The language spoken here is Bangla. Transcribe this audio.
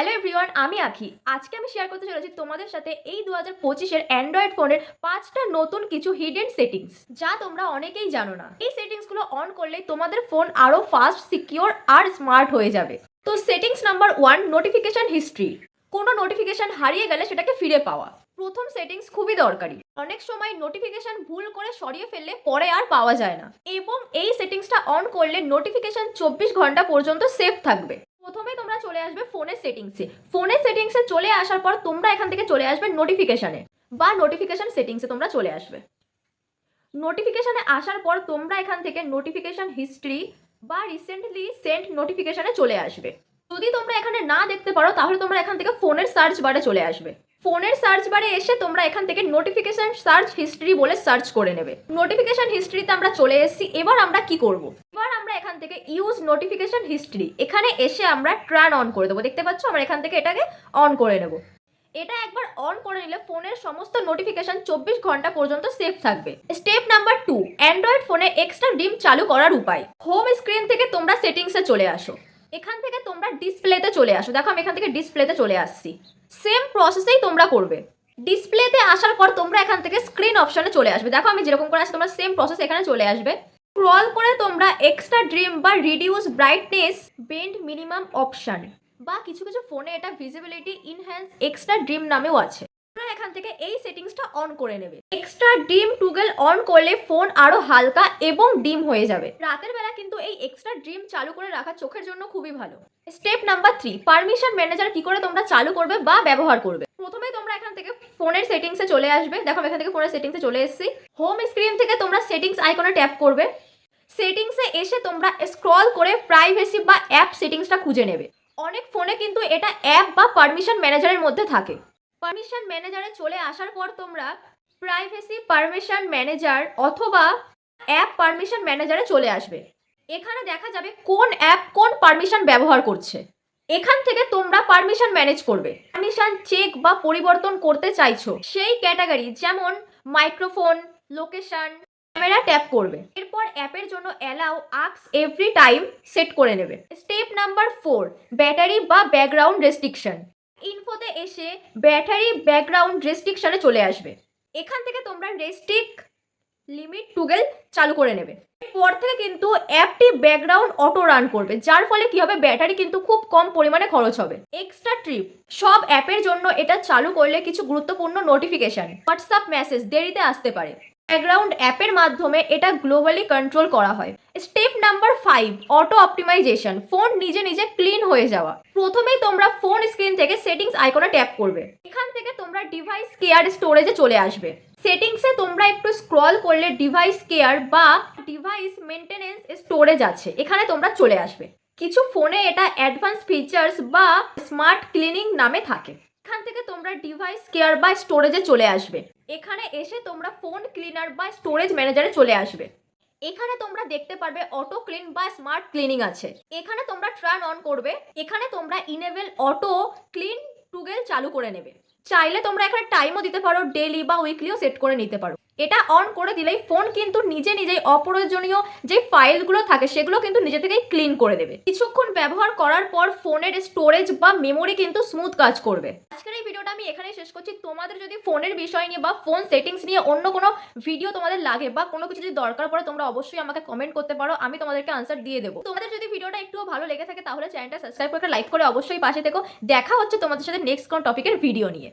হ্যালো এভরিওয়ান, আমি আখি। আজকে আমি শেয়ার করতে চলেছি তোমাদের সাথে এই 2025-এর অ্যান্ড্রয়েড ফোনের 5টা নতুন কিছু হিডেন সেটিংস, যা তোমরা অনেকেই জানো না। এই সেটিংসগুলো অন করলে তোমাদের ফোন আরও ফাস্ট, সিকিওর আর স্মার্ট হয়ে যাবে। তো সেটিংস নাম্বার 1, নোটিফিকেশন হিস্ট্রি। কোনো নোটিফিকেশন হারিয়ে গেলে সেটাকে ফিরে পাওয়া। প্রথম সেটিংস খুবই দরকারি। অনেক সময় নোটিফিকেশন ভুল করে সরিয়ে ফেললে পরে আর পাওয়া যায় না, এবং এই সেটিংসটা অন করলে নোটিফিকেশন 24 ঘন্টা পর্যন্ত সেভ থাকবে। প্রথমে তোমরা চলে আসবে ফোনের সেটিংসে চলে আসার পর তোমরা এখান থেকে চলে আসবে নোটিফিকেশনে বা নোটিফিকেশন সেটিংসে তোমরা চলে আসবে। নোটিফিকেশনে আসার পর তোমরা এখান থেকে নোটিফিকেশন হিস্ট্রি বা রিসেন্টলি সেন্ট নোটিফিকেশনে চলে আসবে। যদি তোমরা এখানে না দেখতে পারো তাহলে তোমরা এখান থেকে ফোনের সার্চ বারে চলে আসবে। ফোনের সার্চ বারে এসে তোমরা এখান থেকে নোটিফিকেশন সার্চ হিস্ট্রি বলে সার্চ করে নেবে। নোটিফিকেশন হিস্ট্রিতে আমরা চলে এসেছি। এবার আমরা কি করব? এবার আমরা এখান থেকে ইউজ নোটিফিকেশন হিস্ট্রি এখানে এসে আমরা টার্ন অন করে দেবো। দেখতে পাচ্ছ, আমরা এখান থেকে এটাকে অন করে নেব। এটা একবার অন করে নিলে ফোনের সমস্ত নোটিফিকেশন 24 ঘন্টা পর্যন্ত সেভ থাকবে। স্টেপ নাম্বার 2, অ্যান্ড্রয়েড ফোনে এক্সট্রা ডিম চালু করার উপায়। হোম স্ক্রিন থেকে তোমরা সেটিংসে চলে আসো। এখান থেকে তোমরা ডিসপ্লেতে চলে আসো। দেখো, আমি এখান থেকে ডিসপ্লেতে চলে আসছি। সেম প্রসেসেই তোমরা করবে। ডিসপ্লেতে আসার পর তোমরা এখান থেকে স্ক্রিন অপশনে চলে আসবে। দেখো, আমি যেরকম করে আসছি তোমরা সেম প্রসেস এখানে চলে আসবে। স্ক্রল করে তোমরা এক্সট্রা ড্রিম বা reduce brightness bend minimum option, বা কিছু কিছু ফোনে এটা ভিজিবিলিটি ইনহ্যান্স এক্সট্রা ড্রিম নামেও আছে। তোমরা এখান থেকে এই সেটিংসটা অন করে নেবে। এক্সট্রা ডিম টুগল অন করলে ফোন আরো হালকা এবং ডিম হয়ে যাবে। রাতের বেলা কিন্তু এই এক্সট্রা ড্রিম চালু করে রাখা চোখের জন্য খুবই ভালো। স্টেপ নাম্বার 3, পারমিশন ম্যানেজার কি করে তোমরা চালু করবে বা ব্যবহার করবে। প্রথমে তোমরা এখান থেকে ফোনের সেটিংসে চলে আসবে। দেখো, আমি এখান থেকে ফোনের সেটিংসে চলে এসেছি। হোম স্ক্রিন থেকে তোমরা সেটিংস আইকনে ট্যাপ করবে। সেটিংসে এসে তোমরা স্ক্রল করে প্রাইভেসি বা অ্যাপ সেটিংসটা খুঁজে নেবে। অনেক ফোনে কিন্তু এটা অ্যাপ বা পারমিশন ম্যানেজারের মধ্যে থাকে। পারমিশন ম্যানেজারে চলে আসার পর তোমরা প্রাইভেসি পারমিশন ম্যানেজার অথবা অ্যাপ পারমিশন ম্যানেজারে চলে আসবে। এখানে দেখা যাবে কোন অ্যাপ কোন পারমিশন ব্যবহার করছে। এখান থেকে তোমরা পারমিশন ম্যানেজ করবে। পারমিশন চেক বা পরিবর্তন করতে চাইছো সেই ক্যাটাগরি, যেমন মাইক্রোফোন, লোকেশন, ক্যামেরা ট্যাপ করবে। এরপর অ্যাপের জন্য allow ask every time set করে নেবে। স্টেপ নাম্বার 4, ব্যাটারি বা ব্যাকগ্রাউন্ড রেস্ট্রিকশন। ইনফোতে এসে ব্যাটারি ব্যাকগ্রাউন্ড রেস্ট্রিকশনে চলে আসবে। এখান থেকে তোমরা রেস্ট্রিক্ট লিমিট টুগল চালু করে নেবে। এরপর থেকে কিন্তু অ্যাপটি ব্যাকগ্রাউন্ড অটো রান করবে, যার ফলে কি হবে, ব্যাটারি কিন্তু খুব কম পরিমাণে খরচ হবে। এক্সট্রা ট্রিপ, সব অ্যাপের জন্য এটা চালু করলে কিছু গুরুত্বপূর্ণ নোটিফিকেশন, হোয়াটসঅ্যাপ মেসেজ দেরিতে আসতে পারে। ব্যাকগ্রাউন্ড অ্যাপের মাধ্যমে এটা গ্লোবালি কন্ট্রোল করা হয়। Step number 5, auto optimisation, phone নিজে নিজে ক্লিন হয়ে যাওয়া। প্রথমেই তোমরা ফোন স্ক্রিন থেকে সেটিংস আইকনে ট্যাপ করবে। এখান থেকে তোমরা ডিভাইস কেয়ার স্টোরেজে চলে আসবে। সেটিংসে তোমরা একটু স্ক্রল করলে ডিভাইস কেয়ার বা ডিভাইস মেনটেনেন্স স্টোরেজ আছে, এখানে তোমরা চলে আসবে। কিছু ফোনে এটা অ্যাডভান্স ফিচার্স বা স্মার্ট ক্লিনিং নামে থাকে। এখান থেকে তোমরা ডিভাইস কেয়ার বা স্টোরেজে চলে আসবে। এখানে এসে তোমরা ফোন ক্লিনার বা স্টোরেজ ম্যানেজারে চলে আসবে। এখানে তোমরা দেখতে পারবে অটো ক্লিন বা স্মার্ট ক্লিনিং আছে, এখানে তোমরা টার্ন অন করবে। এখানে তোমরা ইনেবল অটো ক্লিন টুগল চালু করে নেবে। চাইলে তোমরা এখানে টাইমও দিতে পারো, ডেইলি বা উইকলিও সেট করে নিতে পারো। এটা অন করে দিলেই ফোন কিন্তু নিজে নিজেই অপ্রয়োজনীয় যে ফাইলগুলো থাকে সেগুলো কিন্তু নিজে থেকেই ক্লিন করে দেবে। কিছুক্ষণ ব্যবহার করার পর ফোনের স্টোরেজ বা মেমোরি কিন্তু স্মুথ কাজ করবে। আজকের এই ভিডিওটা আমি এখানেই শেষ করছি। তোমাদের যদি ফোনের বিষয় নিয়ে বা ফোন সেটিংস নিয়ে অন্য কোনো ভিডিও তোমাদের লাগে বা কোনো কিছু যদি দরকার পড়ে, তোমরা অবশ্যই আমাকে কমেন্ট করতে পারো, আমি তোমাদেরকে আনসার দিয়ে দেবো। তোমাদের যদি ভিডিওটা একটুও ভালো লেগে থাকে তাহলে চ্যানেলটা সাবস্ক্রাইব করে লাইক করে অবশ্যই পাশে থেকো। দেখা হচ্ছে তোমাদের সাথে নেক্সট কোন টপিকের ভিডিও নিয়ে।